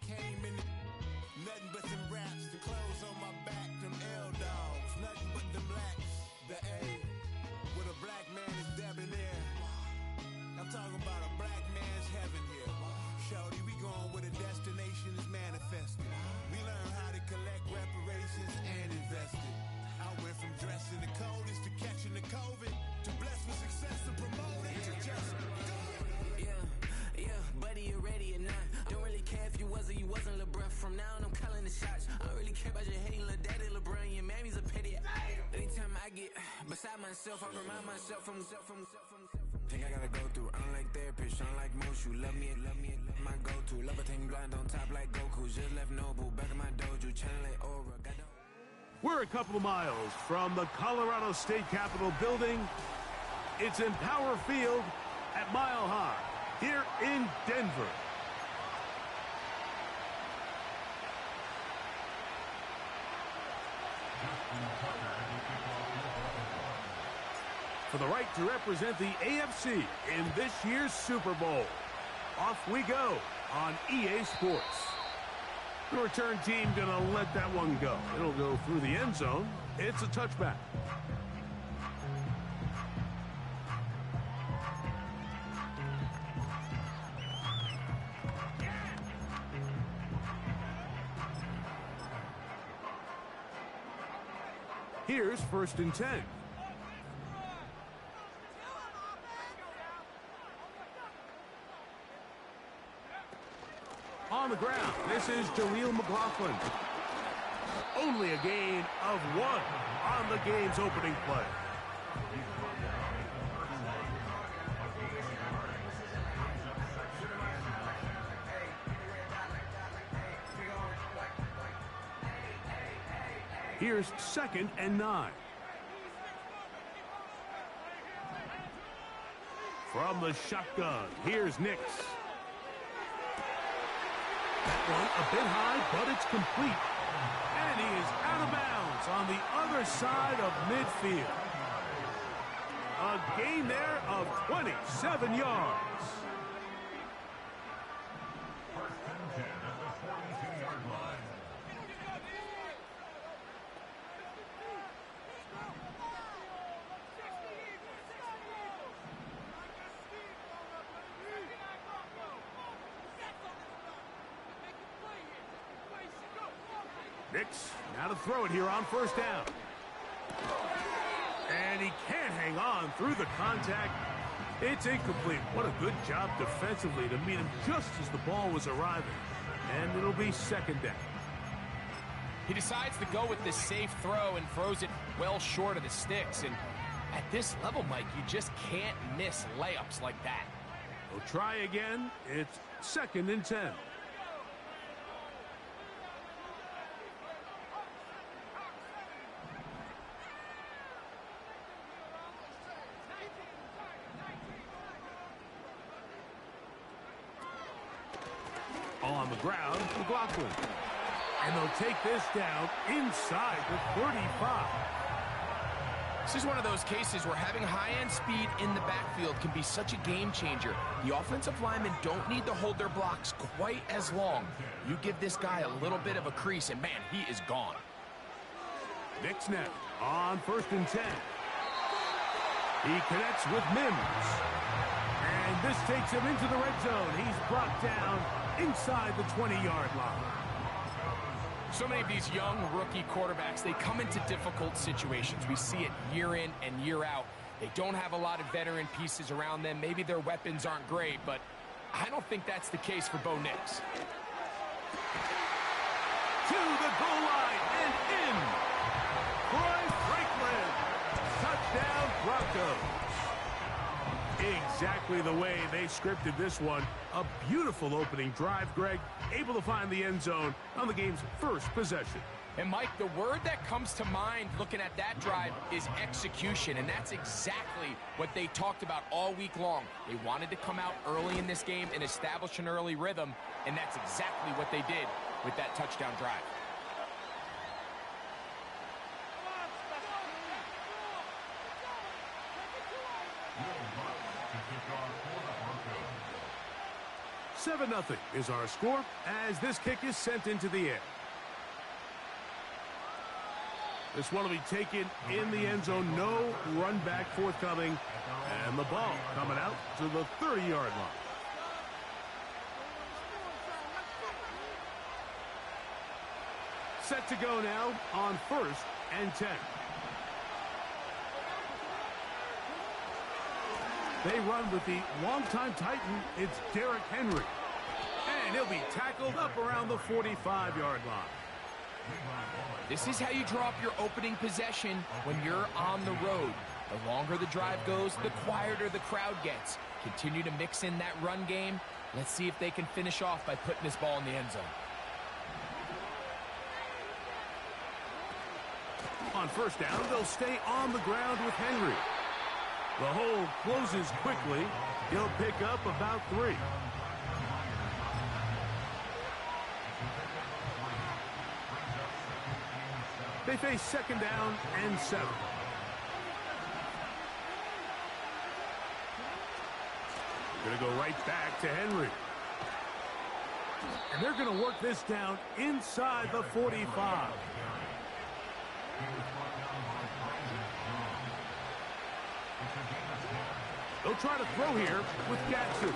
came in nothing but them raps, the clothes on my back, them L-dogs, nothing but them blacks. The A, with a black man is debonair. I'm talking about a black man's heaven here. Shorty, we going where the destination is manifested. We learn how to collect reparations and invest it. I went from dressing the coldest to catching the COVID, to blessed with success to promote it, to just go. Yeah, buddy, you ready or not? Don't really care if you was or you wasn't LeBron. From now on, I'm calling the shots. I don't really care about your hating little daddy LeBron. Your mammy's a pity. Anytime I get beside myself, I remind myself from. Think I gotta go through. I don't like therapist, I don't like most. You love me, my go-to. Love a thing blind on top like Goku. Just left Noble, back in my dojo, channel like Aura. We're a couple of miles from the Colorado State Capitol building. It's in Power Field at Mile High here in Denver. For the right to represent the AFC in this year's Super Bowl. Off we go on EA Sports. The return team gonna let that one go. It'll go through the end zone. It's a touchback. Here's 1st and 10. On the ground, this is Jaleel McLaughlin. Only a gain of 1 on the game's opening play. Here's 2nd and 9. From the shotgun, here's Nix. That one a bit high, but it's complete. And he is out of bounds on the other side of midfield. A gain there of 27 yards. Nix, now to throw it here on 1st down. And he can't hang on through the contact. It's incomplete. What a good job defensively to meet him just as the ball was arriving. And it'll be 2nd down. He decides to go with this safe throw and throws it well short of the sticks. And at this level, Mike, you just can't miss layups like that. We'll try again. It's 2nd and 10. On the ground, McLaughlin. And they'll take this down inside the 35. This is one of those cases where having high-end speed in the backfield can be such a game changer. The offensive linemen don't need to hold their blocks quite as long. You give this guy a little bit of a crease, and man, he is gone. Nix now on 1st and 10. He connects with Mims. And this takes him into the red zone. He's brought down inside the 20-yard line. So many of these young rookie quarterbacks, they come into difficult situations. We see it year in and year out. They don't have a lot of veteran pieces around them. Maybe their weapons aren't great, but I don't think that's the case for Bo Nix. To the goal line and in. Troy Franklin. Touchdown Broncos. Exactly the way they scripted this one. A beautiful opening drive, Greg. Able to find the end zone on the game's first possession. And Mike, the word that comes to mind looking at that drive is execution, and that's exactly what they talked about all week long. They wanted to come out early in this game and establish an early rhythm, and that's exactly what they did with that touchdown drive. 7-0 is our score as this kick is sent into the air. This one will be taken in the end zone. No run back forthcoming. And the ball coming out to the 30-yard line. Set to go now on 1st and 10. They run with the longtime Titan. It's Derrick Henry. And he'll be tackled up around the 45-yard line. This is how you draw up your opening possession when you're on the road. The longer the drive goes, the quieter the crowd gets. Continue to mix in that run game. Let's see if they can finish off by putting this ball in the end zone. On 1st down, they'll stay on the ground with Henry. The hole closes quickly. He'll pick up about 3. They face 2nd down and 7. Going to go right back to Henry. And they're going to work this down inside the 45. They'll try to throw here with Gatsu.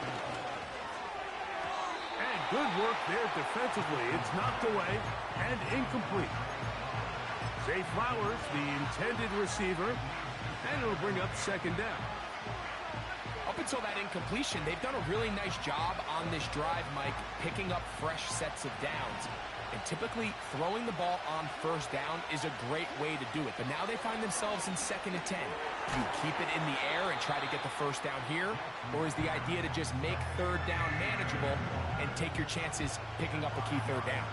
And good work there defensively. It's knocked away and incomplete. Zay Flowers, the intended receiver, and it'll bring up 2nd down. Up until that incompletion, they've done a really nice job on this drive, Mike, picking up fresh sets of downs. And typically, throwing the ball on 1st down is a great way to do it. But now they find themselves in 2nd and 10. Do you keep it in the air and try to get the 1st down here? Or is the idea to just make 3rd down manageable and take your chances picking up a key 3rd down?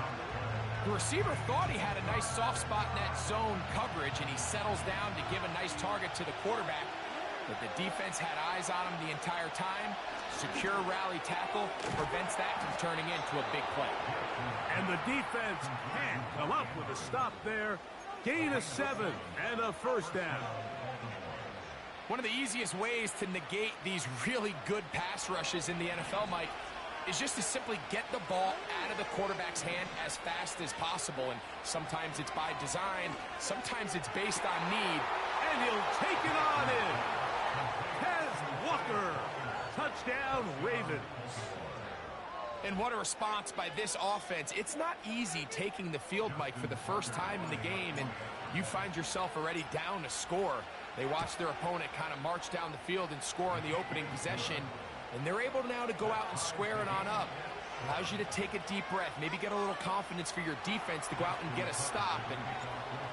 The receiver thought he had a nice soft spot in that zone coverage, and he settles down to give a nice target to the quarterback. But the defense had eyes on him the entire time. Secure rally tackle prevents that from turning into a big play. And the defense can't come up with a stop there. Gain of 7 and a 1st down. One of the easiest ways to negate these really good pass rushes in the NFL, Mike, is just to simply get the ball out of the quarterback's hand as fast as possible. And sometimes it's by design, sometimes it's based on need. And he'll take it on in. Kez Walker. Touchdown, Ravens. And what a response by this offense. It's not easy taking the field, Mike, for the first time in the game, and you find yourself already down a score. They watch their opponent kind of march down the field and score on the opening possession, and they're able now to go out and square it on up. Allows you to take a deep breath, maybe get a little confidence for your defense to go out and get a stop, and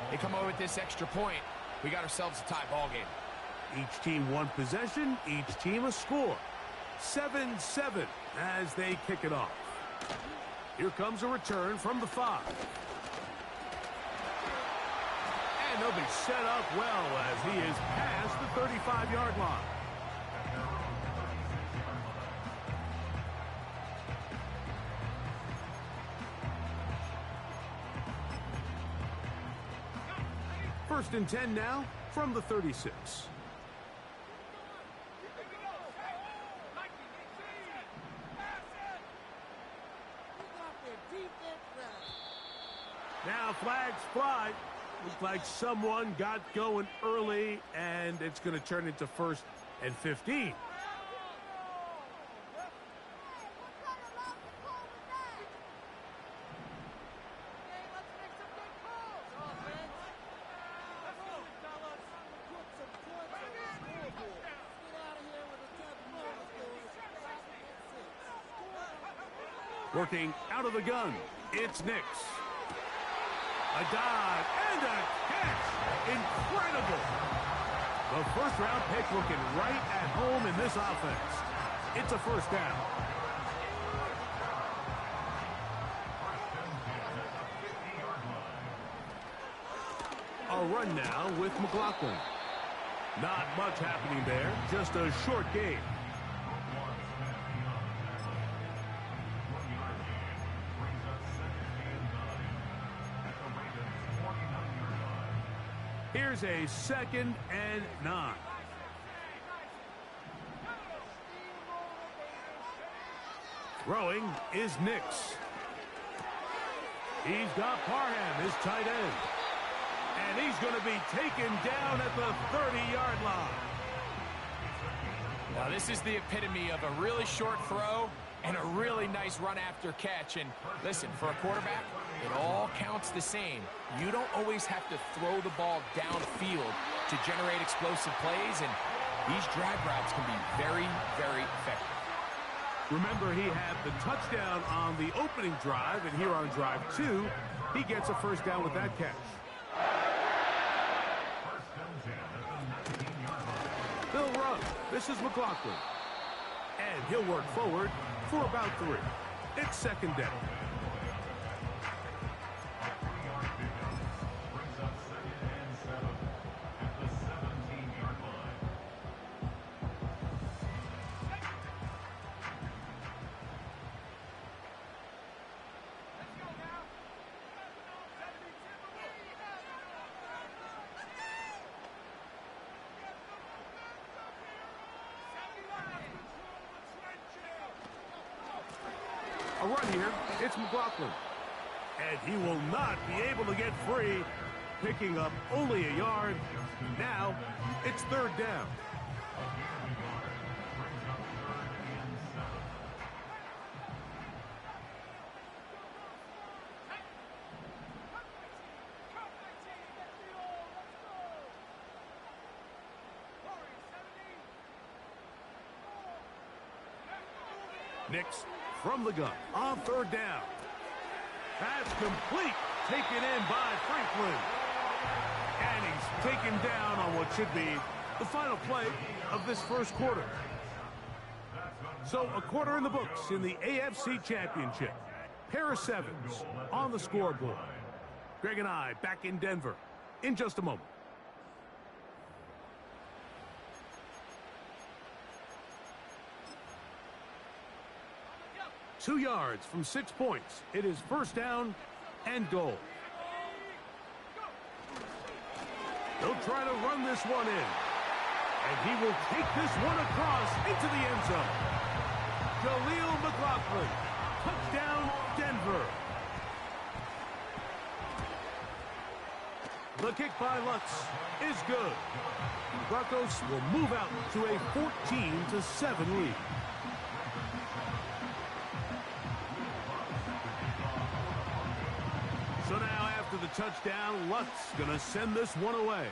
they come over with this extra point. We got ourselves a tie ball game. Each team one possession, each team a score. 7-7 as they kick it off. Here comes a return from the 5. And they'll be set up well as he is past the 35-yard line. First and 10 now from the 36. Now flags fly. Looks like someone got going early, and it's going to turn into 1st and 15. Working out of the gun, it's Nix. A dive and a catch. Incredible. The first-round pick looking right at home in this offense. It's a 1st down. A run now with McLaughlin. Not much happening there, just a short game. Here's a 2nd and 9. Throwing is Nix. He's got Parham, his tight end. And he's going to be taken down at the 30-yard line. Now, this is the epitome of a really short throw and a really nice run after catch. And listen, for a quarterback, it all counts the same. You don't always have to throw the ball downfield to generate explosive plays, and these drag routes can be very, very effective. Remember, he had the touchdown on the opening drive, and here on drive 2, he gets a first down with that catch. They'll run. This is McLaughlin. And he'll work forward for about 3. It's second down. A run here. It's McLaughlin. And he will not be able to get free, picking up only a yard. Now, it's third down. Nix from the gun on third down. That's complete. Taken in by Franklin. And he's taken down on what should be the final play of this first quarter. So a quarter in the books in the AFC Championship. Pair of sevens on the scoreboard. Greg and I back in Denver in just a moment. 2 yards from 6 points. It is first down and goal. They'll try to run this one in. And he will take this one across into the end zone. Jaleel McLaughlin. Touchdown, Denver. The kick by Lutz is good. Broncos will move out to a 14-7 lead. So now after the touchdown, Lutz going to send this one away.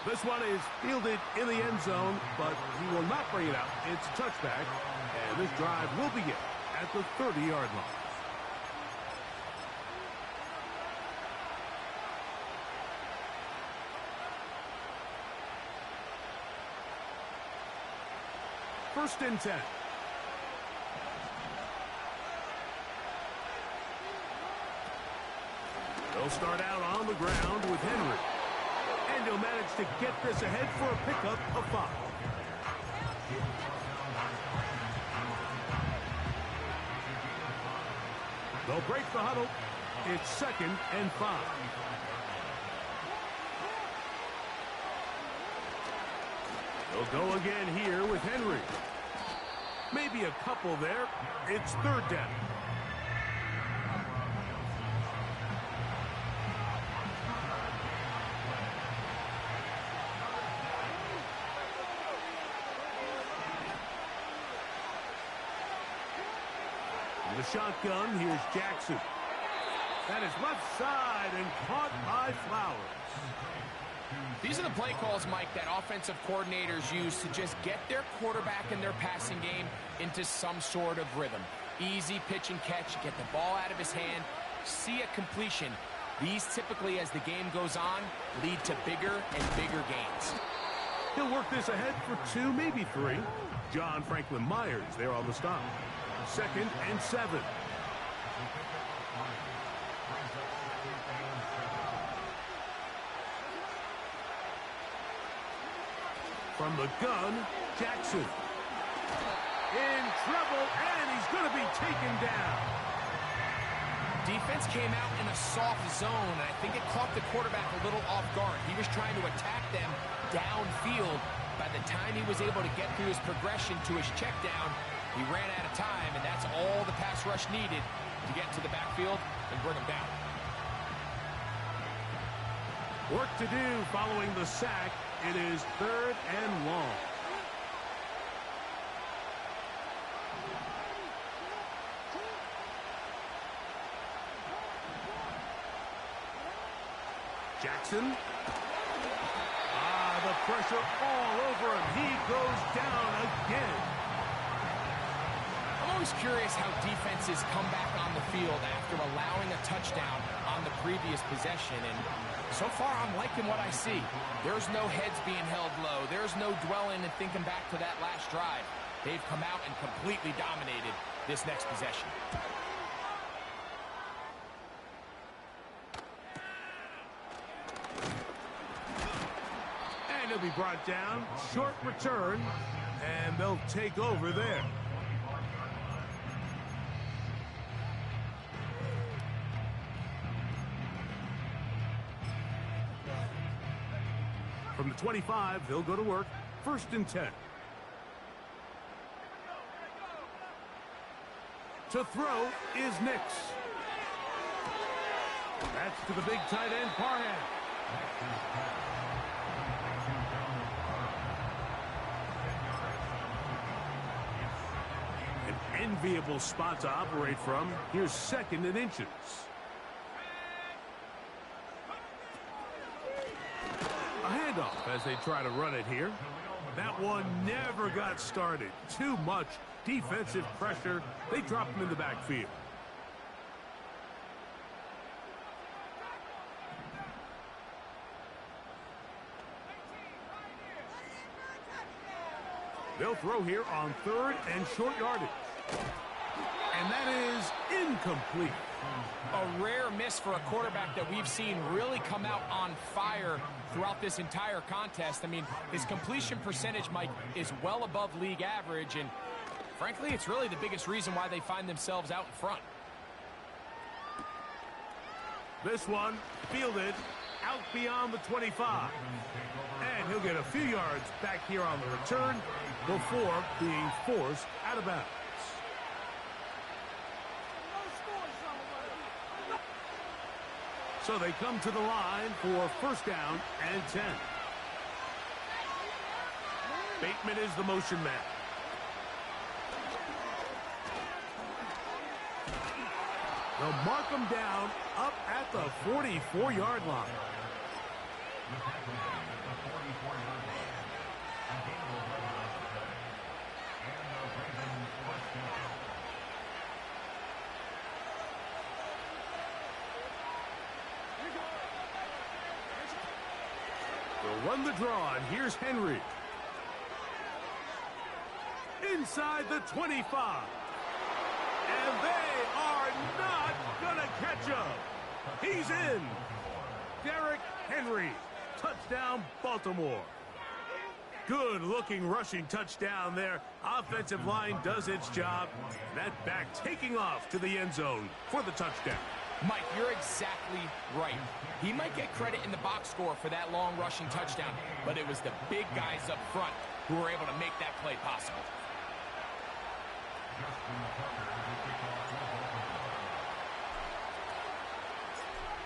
This one is fielded in the end zone, but he will not bring it out. It's a touchback, and this drive will begin at the 30-yard line. First and 10. They'll start out on the ground with Henry. And he'll manage to get this ahead for a pickup of 5. They'll break the huddle. It's second and 5. They'll go again here with Henry. Maybe a couple there. It's third down. The shotgun, here's Jackson. That is left side and caught by Flowers. These are the play calls, Mike, that offensive coordinators use to just get their quarterback and their passing game into some sort of rhythm. Easy pitch and catch, get the ball out of his hand, see a completion. These typically, as the game goes on, lead to bigger and bigger gains. He'll work this ahead for 2, maybe 3. John Franklin Myers there on the stop. Second and 7. From the gun, Jackson. In trouble, and he's going to be taken down. Defense came out in a soft zone, and I think it caught the quarterback a little off guard. He was trying to attack them downfield, by the time he was able to get through his progression to his check down, he ran out of time, and that's all the pass rush needed to get to the backfield and bring him down. Work to do following the sack. It is 3rd and long. Jackson. The pressure all over him. He goes down again. I'm always curious how defenses come back on the field after allowing a touchdown on the previous possession. And so far, I'm liking what I see. There's no heads being held low. There's no dwelling and thinking back to that last drive. They've come out and completely dominated this next possession. He'll be brought down. Short return, and they'll take over there. From the 25, they'll go to work. 1st and 10. To throw is Nix. That's to the big tight end, Parham. Enviable spot to operate from. Here's 2nd and inches. A handoff as they try to run it here. That one never got started. Too much defensive pressure. They drop him in the backfield. They'll throw here on 3rd and short yardage. And that is incomplete. A rare miss for a quarterback that we've seen really come out on fire throughout this entire contest. I mean, his completion percentage, Mike, is well above league average, and frankly, it's really the biggest reason why they find themselves out in front. This one fielded out beyond the 25. And he'll get a few yards back here on the return before being forced out of bounds. So they come to the line for 1st down and 10. Bateman is the motion man. They'll mark him down up at the 44-yard line. They'll run the draw, and here's Henry. Inside the 25. And they are not going to catch him. He's in. Derrick Henry. Touchdown, Baltimore. Good-looking rushing touchdown there. Offensive line does its job. That back taking off to the end zone for the touchdown. Mike, you're exactly right. He might get credit in the box score for that long rushing touchdown, but it was the big guys up front who were able to make that play possible.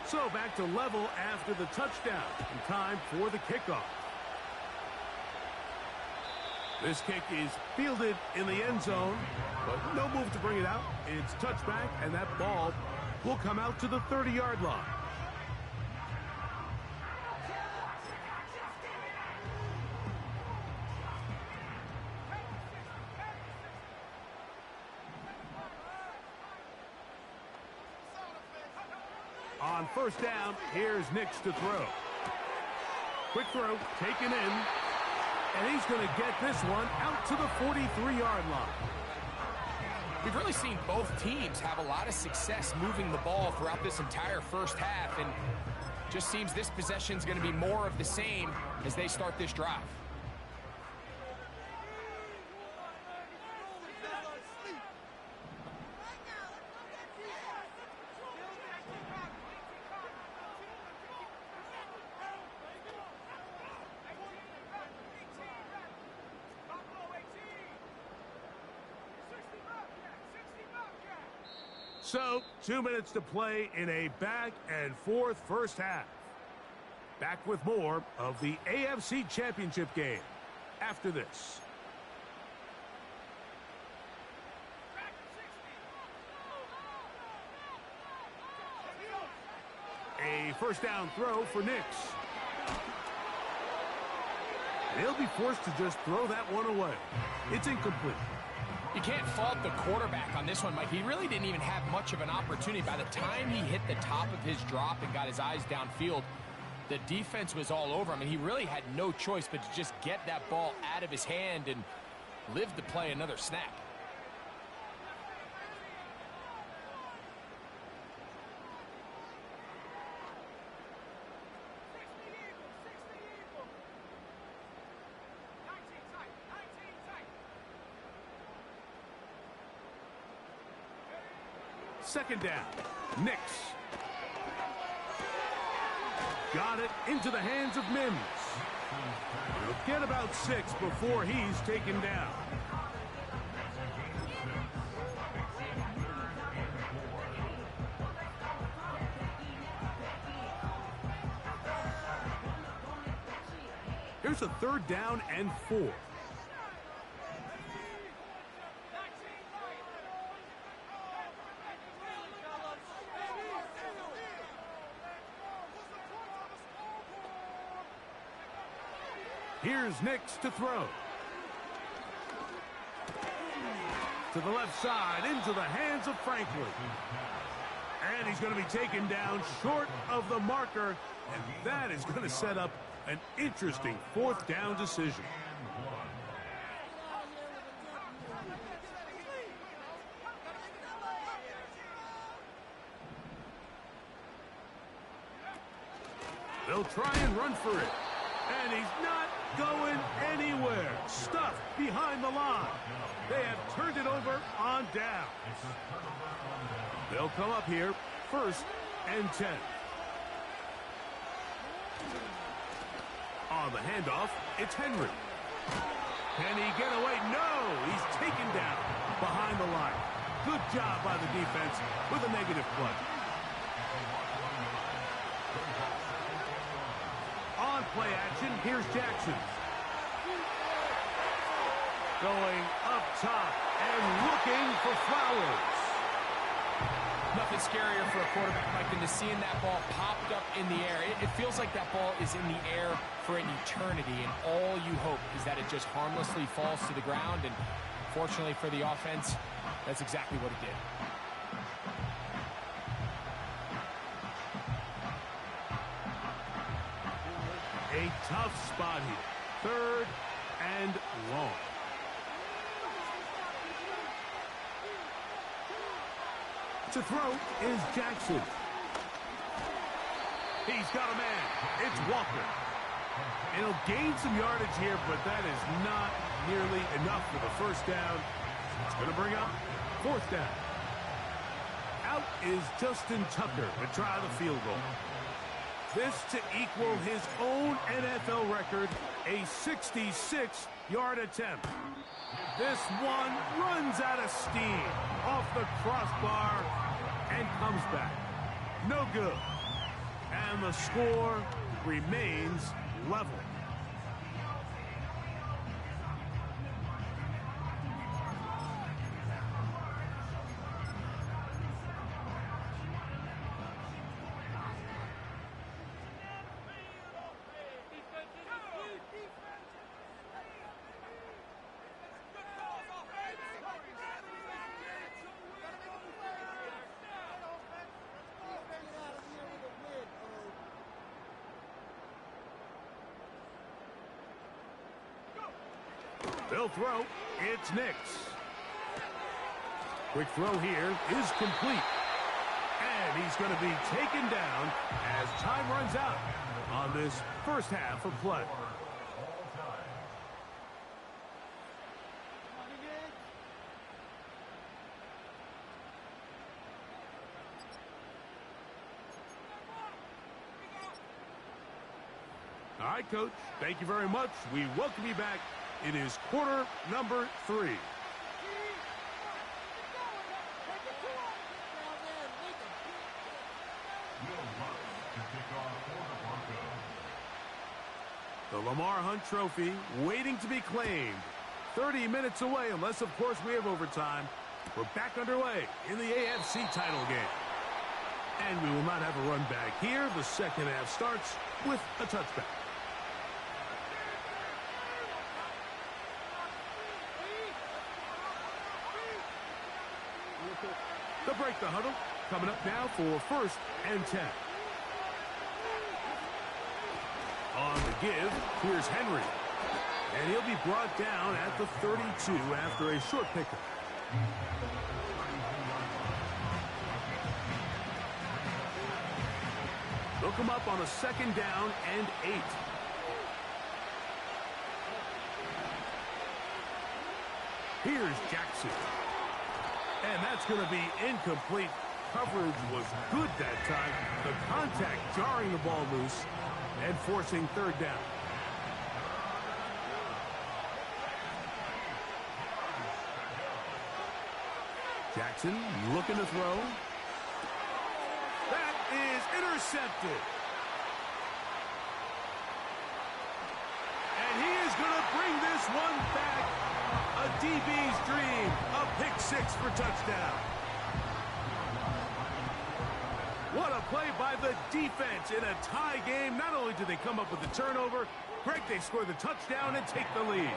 So back to level after the touchdown. And time for the kickoff. This kick is fielded in the end zone, but no move to bring it out. It's touchback, and that ball will come out to the 30-yard line. On 1st down, here's Nix to throw. Quick throw, taken in, and he's going to get this one out to the 43-yard line. We've really seen both teams have a lot of success moving the ball throughout this entire first half, and just seems this possession's going to be more of the same as they start this drive. So, 2 minutes to play in a back-and-forth first half. Back with more of the AFC Championship game after this. A first down throw for Nix. They'll be forced to just throw that one away. It's incomplete. You can't fault the quarterback on this one, Mike. He really didn't even have much of an opportunity. By the time he hit the top of his drop and got his eyes downfield, the defense was all over him, and he really had no choice but to just get that ball out of his hand and live to play another snap. Second down. Nix. Got it into the hands of Mims. He'll get about 6 before he's taken down. Here's a 3rd down and 4. Here's Nix to throw. To the left side, into the hands of Franklin. And he's going to be taken down short of the marker. And that is going to set up an interesting 4th down decision. They'll try and run for it. And he's not going anywhere. Stuffed behind the line. They have turned it over on down. They'll come up here, 1st and 10. On the handoff, it's Henry. Can he get away? No! He's taken down behind the line. Good job by the defense with a negative play. On play action, here's Jackson. Going up top and looking for Flowers. Nothing scarier for a quarterback, Mike, than to seeing that ball popped up in the air. It feels like that ball is in the air for an eternity, and all you hope is that it just harmlessly falls to the ground, and fortunately for the offense, that's exactly what it did. A tough spot here. 3rd and long. To throw is Jackson. He's got a man. It's Walker. He'll gain some yardage here, but that is not nearly enough for the 1st down. It's going to bring up 4th down. Out is Justin Tucker to try the field goal. This to equal his own NFL record, a 66-yard attempt. This one runs out of steam off the crossbar and comes back. No good. And the score remains level. They'll throw. It's Nix. Quick throw here is complete. And he's going to be taken down as time runs out on this 1st half of play. All right, Coach. Thank you very much. We welcome you back. It is quarter number 3. The Lamar Hunt Trophy waiting to be claimed. 30 minutes away, unless, of course, we have overtime. We're back underway in the AFC title game. And we will not have a run back here. The second half starts with a touchback. To break the huddle, coming up now for 1st and 10. On the give, here's Henry. And he'll be brought down at the 32 after a short pickup. They'll come up on a 2nd down and 8. Here's Jackson. And that's going to be incomplete. Coverage was good that time. The contact jarring the ball loose and forcing 3rd down. Jackson looking to throw. That is intercepted. And he is going to bring this one back. A DB's dream. A pick 6 for touchdown. What a play by the defense in a tie game. Not only did they come up with the turnover, Greg, they score the touchdown and take the lead.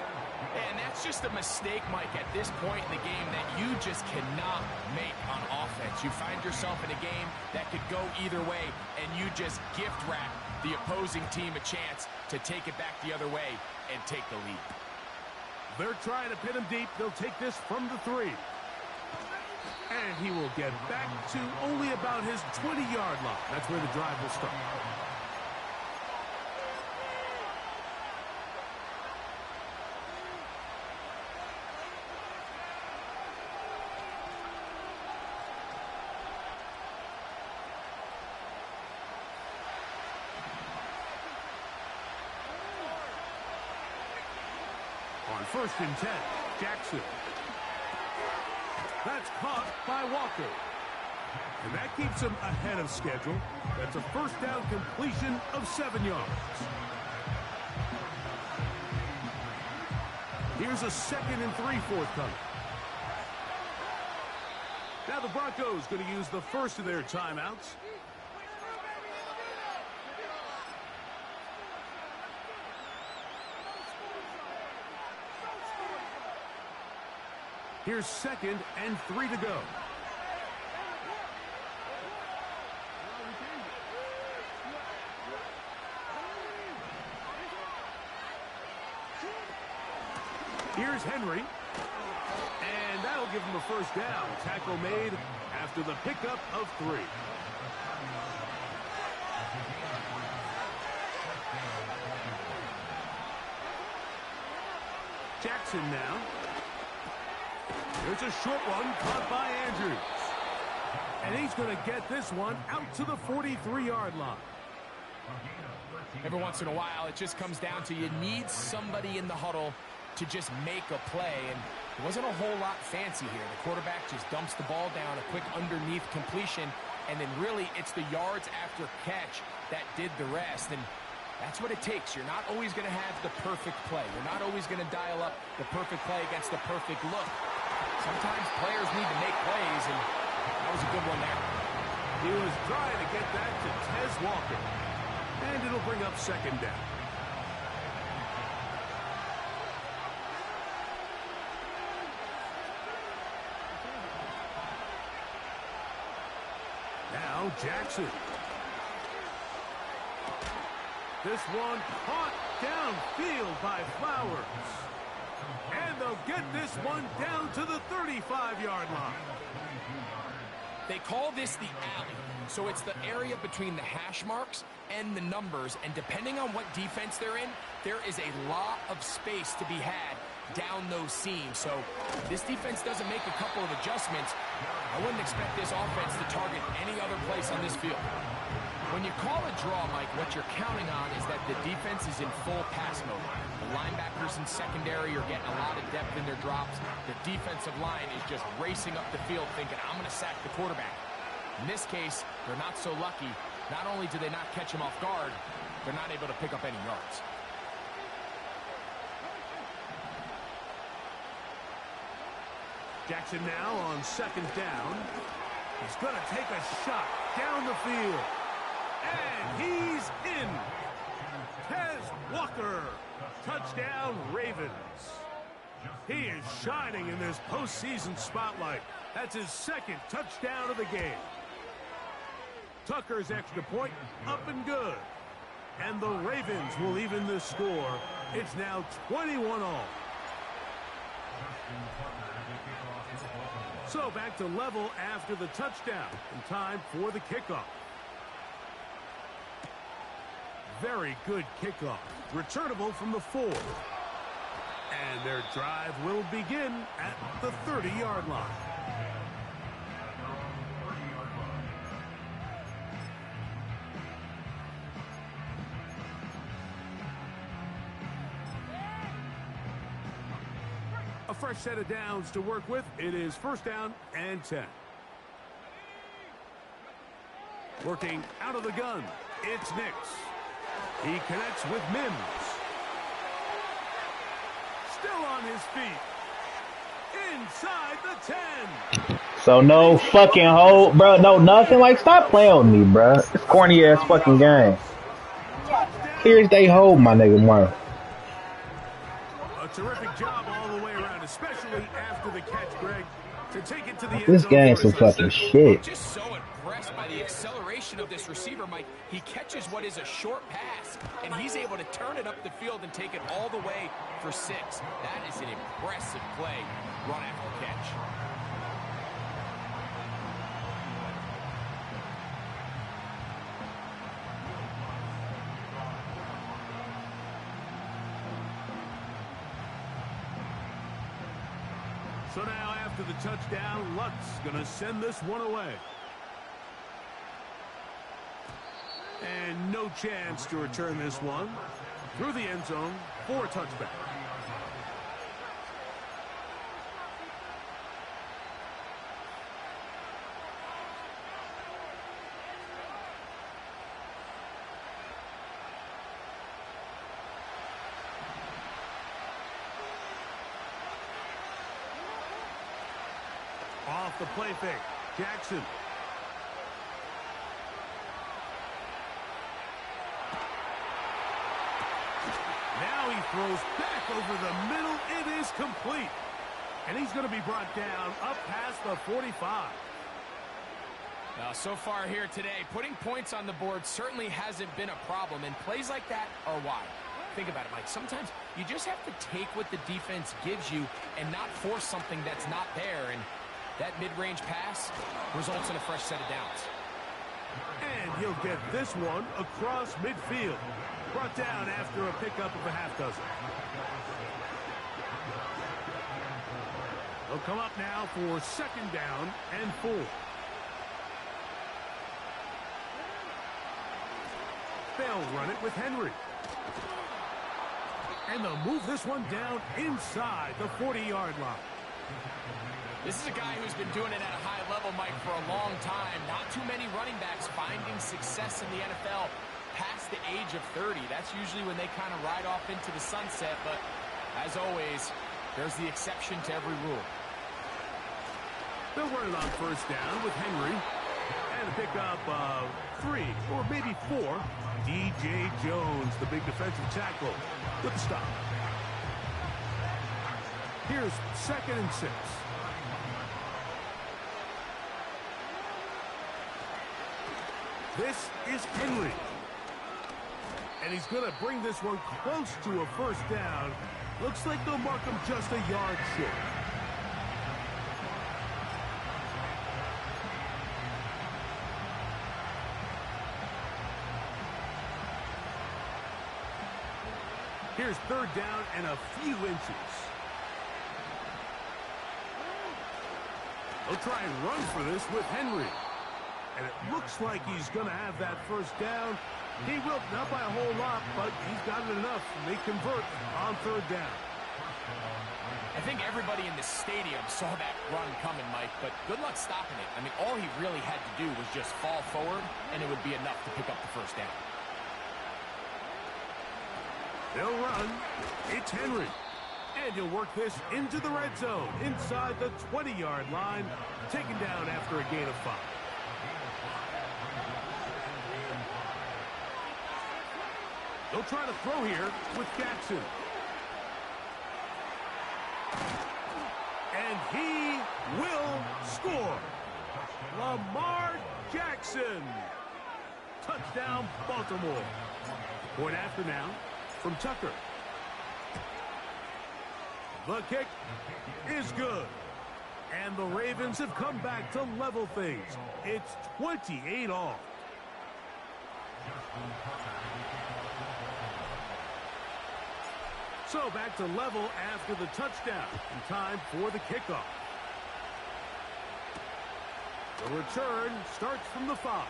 And that's just a mistake, Mike, at this point in the game that you just cannot make on offense. You find yourself in a game that could go either way, and you just gift wrap the opposing team a chance to take it back the other way and take the lead. They're trying to pin him deep. They'll take this from the 3. And he will get back to only about his 20-yard line. That's where the drive will start. On 1st and 10, Jackson. That's caught by Walker. And that keeps him ahead of schedule. That's a 1st down completion of 7 yards. Here's a 2nd and 3 forthcoming. Now the Broncos going to use the first of their timeouts. Here's 2nd and 3 to go. Here's Henry. And that'll give him a 1st down. Tackle made after the pickup of 3. Jackson now. There's a short one caught by Andrews. And he's going to get this one out to the 43-yard line. Every once in a while, it just comes down to you need somebody in the huddle to just make a play. And it wasn't a whole lot fancy here. The quarterback just dumps the ball down, a quick underneath completion, and then really it's the yards after catch that did the rest. And that's what it takes. You're not always going to have the perfect play. You're not always going to dial up the perfect play against the perfect look. Sometimes players need to make plays, and that was a good one there. He was trying to get that to Tez Walker. And it'll bring up 2nd down. Now Jackson. This one caught downfield by Flowers. And they'll get this one down to the 35-yard line. They call this the alley. So it's the area between the hash marks and the numbers. And depending on what defense they're in, there is a lot of space to be had down those seams. So if this defense doesn't make a couple of adjustments, I wouldn't expect this offense to target any other place on this field. When you call a draw, Mike, what you're counting on is that the defense is in full pass mode. The linebackers in secondary are getting a lot of depth in their drops. The defensive line is just racing up the field thinking, I'm going to sack the quarterback. In this case, they're not so lucky. Not only do they not catch him off guard, they're not able to pick up any yards. Jackson now on second down. He's going to take a shot down the field. And he's in. Tez Walker. Touchdown, Ravens. He is shining in this postseason spotlight. That's his second touchdown of the game. Tucker's extra point up and good. And the Ravens will even this score. It's now 21-all. So back to level after the touchdown. And time for the kickoff. Very good kickoff. Returnable from the 4. And their drive will begin at the 30-yard line. A fresh set of downs to work with. It is first down and 10. Working out of the gun. It's Nix. He connects with Mims. Still on his feet. Inside the 10. So no fucking hold, bro. No nothing. Like, stop playing with me, bro. It's corny ass fucking game. Here's they hold, my nigga, Mark. A terrific job all the way around, especially after the catch, Greg. To take it to the This game's some fucking shit. Just so impressed by the acceleration of this receiver, Mike. He catches what is a short pass, and he's able to turn it up the field and take it all the way for 6. That is an impressive play, run after catch. So now after the touchdown, Lutz going to send this one away. And no chance to return this one. Through the end zone for a touchback. Off the play fake. Jackson. Now he throws back over the middle. It is complete. And he's going to be brought down up past the 45. Now, so far here today, putting points on the board certainly hasn't been a problem, and plays like that are why. Think about it, Mike. Sometimes you just have to take what the defense gives you and not force something that's not there, and that mid-range pass results in a fresh set of downs. And he'll get this one across midfield. Brought down after a pickup of a half dozen. They'll come up now for second down and 4. They'll run it with Henry. And they'll move this one down inside the 40-yard line. This is a guy who's been doing it at a high level, Mike, for a long time. Not too many running backs finding success in the NFL past the age of 30. That's usually when they kind of ride off into the sunset, but as always, there's the exception to every rule. They'll run it on first down with Henry. And a pickup of 3 or maybe 4. DJ Jones, the big defensive tackle, with the stop. Here's second and 6. This is Henry. And he's going to bring this one close to a first down. Looks like they'll mark him just a yard short. Here's third down and a few inches. They'll try and run for this with Henry. And it looks like he's going to have that first down. He will, not by a whole lot, but he's got it enough. They convert on third down. I think everybody in the stadium saw that run coming, Mike, but good luck stopping it. I mean, all he really had to do was just fall forward, and it would be enough to pick up the first down. They'll run. It's Henry. And he'll work this into the red zone, inside the 20-yard line, taken down after a gain of 5. They'll try to throw here with Jackson. And he will score. Lamar Jackson. Touchdown, Baltimore. Point after now from Tucker. The kick is good. And the Ravens have come back to level things. It's 28 all. So back to level after the touchdown. In time for the kickoff. The return starts from the 5.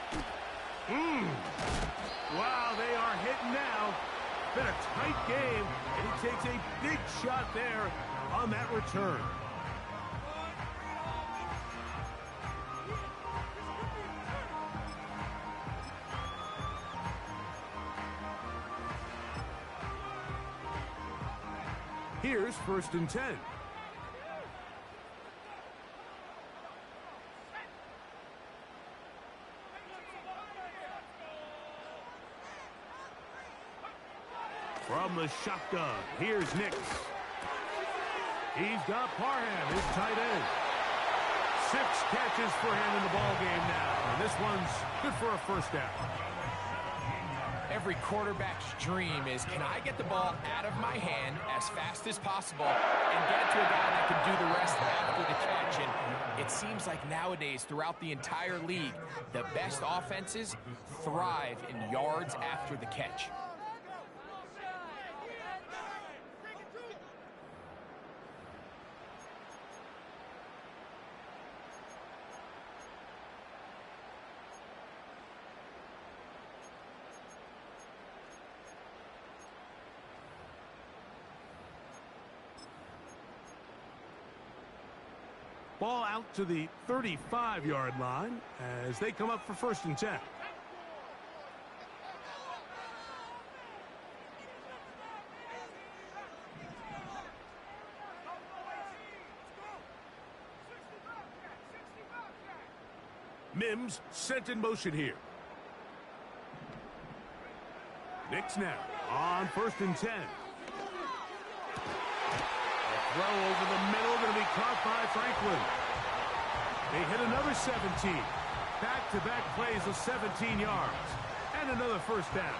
Wow, they are hitting now. Been a tight game, and he takes a big shot there on that return. Here's 1st and 10. From the shotgun, here's Nix. He's got Parham, his tight end. 6 catches for him in the ball game now. And this one's good for a 1st down. Every quarterback's dream is, can I get the ball out of my hand as fast as possible and get it to a guy that can do the rest after the catch? And it seems like nowadays, throughout the entire league, the best offenses thrive in yards after the catch. Ball out to the 35-yard line as they come up for 1st and 10. Mims sent in motion here. Nix now on 1st and 10. Throw over the middle, going to be caught by Franklin. They hit another 17. Back-to-back plays of 17 yards. And another 1st down.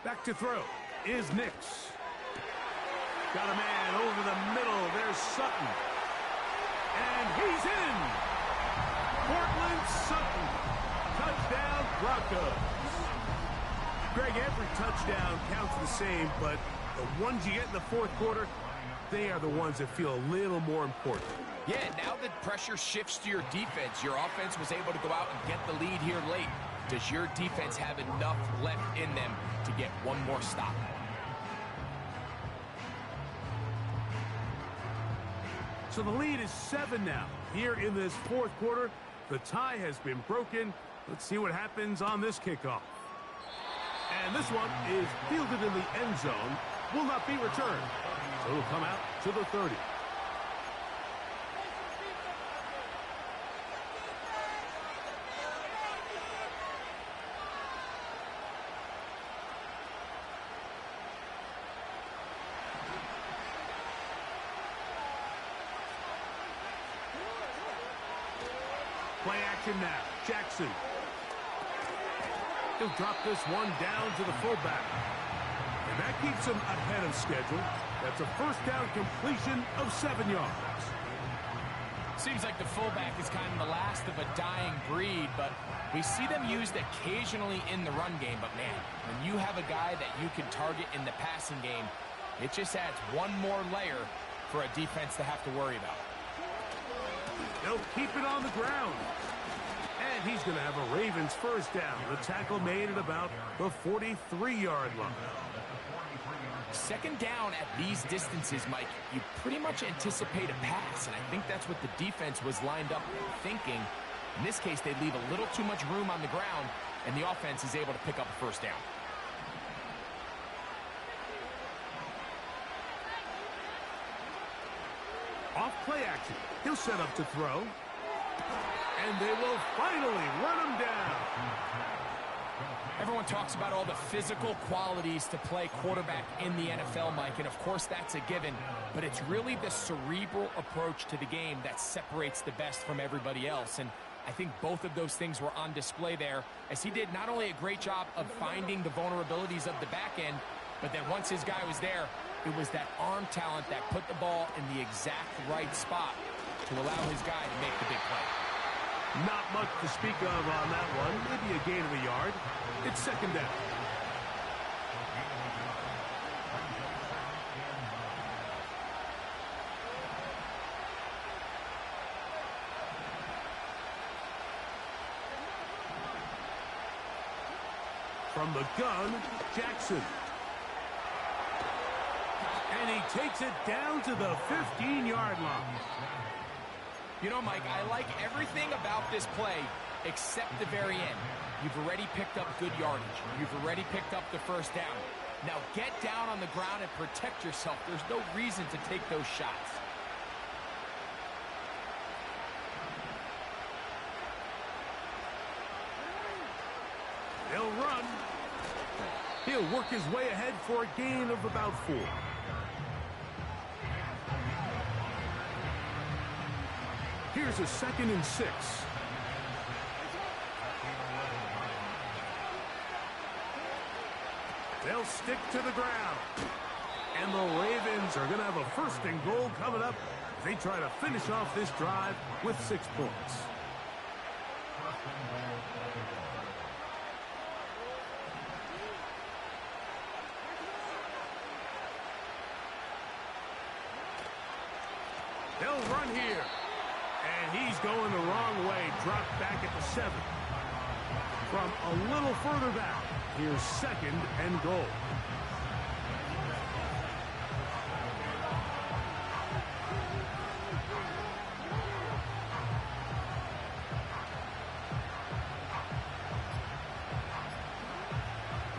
Back to throw is Nix. Got a man over the middle. There's Sutton. And he's in. Portland Sutton. Touchdown, Broncos. Greg, every touchdown counts the same, but the ones you get in the 4th quarter, they are the ones that feel a little more important. Yeah, now that pressure shifts to your defense, your offense was able to go out and get the lead here late. Does your defense have enough left in them to get one more stop? So the lead is 7 now. Here in this 4th quarter, the tie has been broken. Let's see what happens on this kickoff. And this one is fielded in the end zone. Will not be returned. So it'll come out to the 30. Play action now. Jackson. He'll drop this one down to the fullback. And that keeps him ahead of schedule. That's a 1st down completion of 7 yards. Seems like the fullback is kind of the last of a dying breed, but we see them used occasionally in the run game. But man, when you have a guy that you can target in the passing game, it just adds one more layer for a defense to have to worry about. They'll keep it on the ground. And he's going to have a Ravens 1st down. The tackle made at about the 43-yard line. second down at these distances, Mike, you pretty much anticipate a pass, and I think that's what the defense was lined up thinking. In this case, they leave a little too much room on the ground, and the offense is able to pick up a first down. Off play action. He'll set up to throw. And they will finally run him down. Everyone talks about all the physical qualities to play quarterback in the NFL, Mike, and of course that's a given, but it's really the cerebral approach to the game that separates the best from everybody else, and I think both of those things were on display there, as he did not only a great job of finding the vulnerabilities of the back end, but then once his guy was there, it was that arm talent that put the ball in the exact right spot to allow his guy to make the big play. Not much to speak of on that one. Maybe a gain of a yard. It's second down. From the gun, Jackson. And he takes it down to the 15-yard line. You know, Mike, I like everything about this play except the very end. You've already picked up good yardage. You've already picked up the first down. Now get down on the ground and protect yourself. There's no reason to take those shots. He'll run. He'll work his way ahead for a gain of about 4. Here's a 2nd and 6. They'll stick to the ground. And the Ravens are going to have a 1st and goal coming up. They try to finish off this drive with 6 points. They'll run here. And he's going the wrong way. Dropped back at the 7. From a little further back, here's 2nd and goal.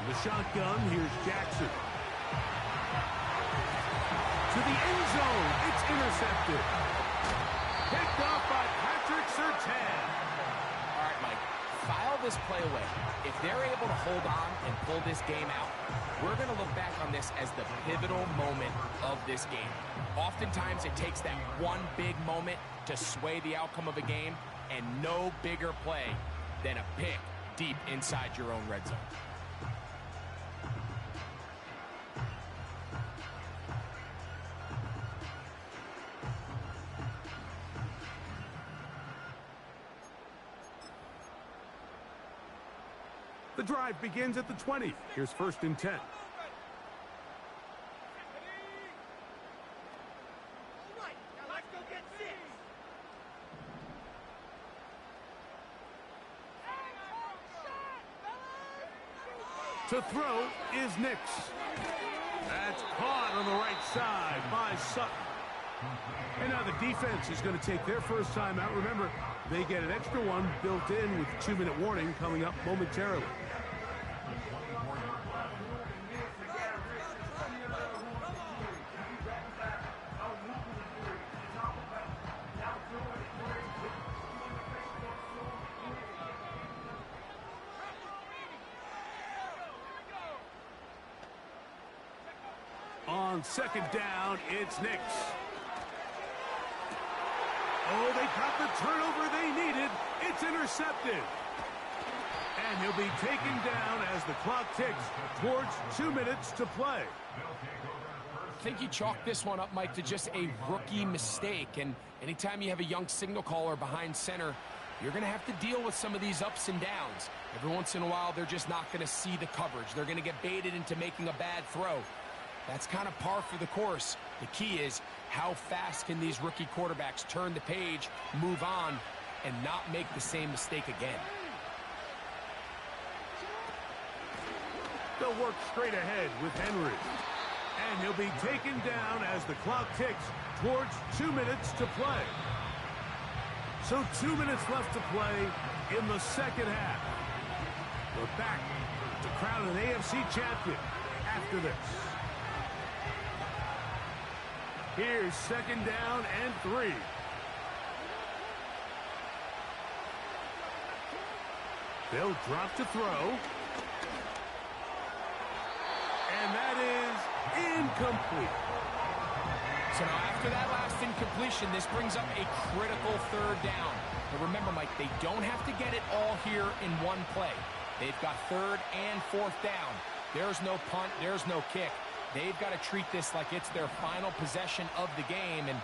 The shotgun, here's Jackson. To the end zone, it's intercepted. Picked off by Patrick Surtain. All right, Mike, file this play away. If they're able to hold on and pull this game out, we're going to look back on this as the pivotal moment of this game. Oftentimes, it takes that one big moment to sway the outcome of a game, and no bigger play than a pick deep inside your own red zone. The drive begins at the 20. Here's 1st and 10. To throw is Nix. That's caught on the right side by Sutton. And now the defense is going to take their first time out. Remember, they get an extra one built in with 2-minute warning coming up momentarily. On 2nd down, it's Nix. Oh, they got the turnover they needed. It's intercepted. And he'll be taken down as the clock ticks towards 2 minutes to play. I think you chalk this one up, Mike, to just a rookie mistake. And anytime you have a young signal caller behind center, you're going to have to deal with some of these ups and downs. Every once in a while, they're just not going to see the coverage. They're going to get baited into making a bad throw. That's kind of par for the course. The key is how fast can these rookie quarterbacks turn the page, move on, and not make the same mistake again. They'll work straight ahead with Henry. And he'll be taken down as the clock ticks towards 2 minutes to play. So 2 minutes left to play in the second half. We're back to crown an AFC champion after this. Here's second down and 3. They'll drop to throw. And that is incomplete. So now after that last incompletion, this brings up a critical third down. But remember, Mike, they don't have to get it all here in one play. They've got third and fourth down. There's no punt, there's no kick. They've got to treat this like it's their final possession of the game, and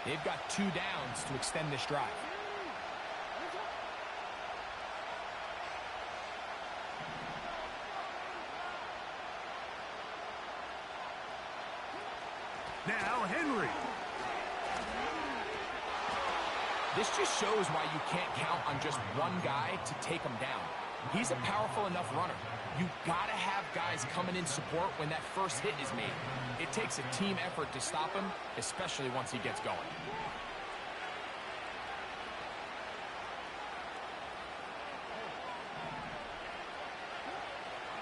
they've got 2 downs to extend this drive. Now Henry. This just shows why you can't count on just one guy to take him down. He's a powerful enough runner. You gotta have guys coming in support when that first hit is made. It takes a team effort to stop him, especially once he gets going.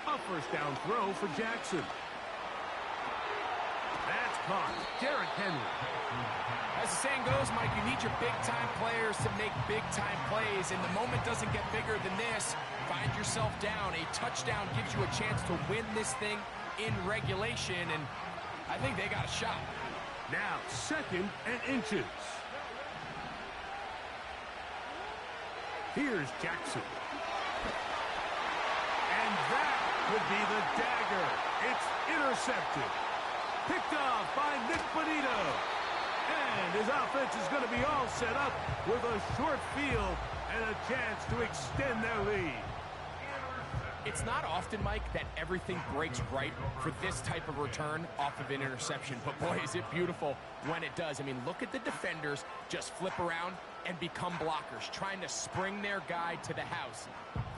A first down throw for Jackson. That's caught. Derrick Henry. As the saying goes, Mike, you need your big-time players to make big-time plays, and the moment doesn't get bigger than this. Find yourself down. A touchdown gives you a chance to win this thing in regulation, and I think they got a shot. Now, second and inches. Here's Jackson. And that could be the dagger. It's intercepted. Picked off by Nick Bonito. And his offense is going to be all set up with a short field and a chance to extend their lead. It's not often, Mike, that everything breaks right for this type of return off of an interception. But, boy, is it beautiful when it does. I mean, look at the defenders just flip around and become blockers, trying to spring their guy to the house.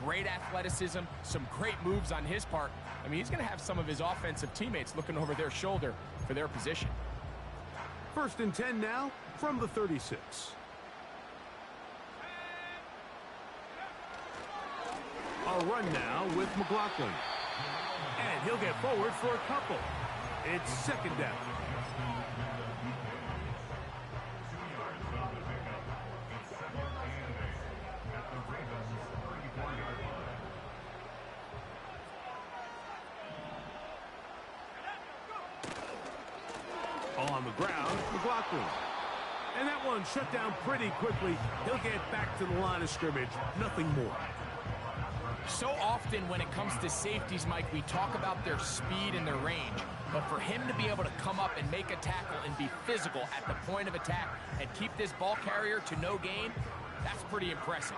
Great athleticism, some great moves on his part. I mean, he's going to have some of his offensive teammates looking over their shoulder for their position. First and 10 now from the 36. A run now with McLaughlin. And he'll get forward for a couple. It's second down. On the ground, McLaughlin. And that one shut down pretty quickly. He'll get back to the line of scrimmage. Nothing more. So often when it comes to safeties, Mike, we talk about their speed and their range. But for him to be able to come up and make a tackle and be physical at the point of attack and keep this ball carrier to no gain, that's pretty impressive.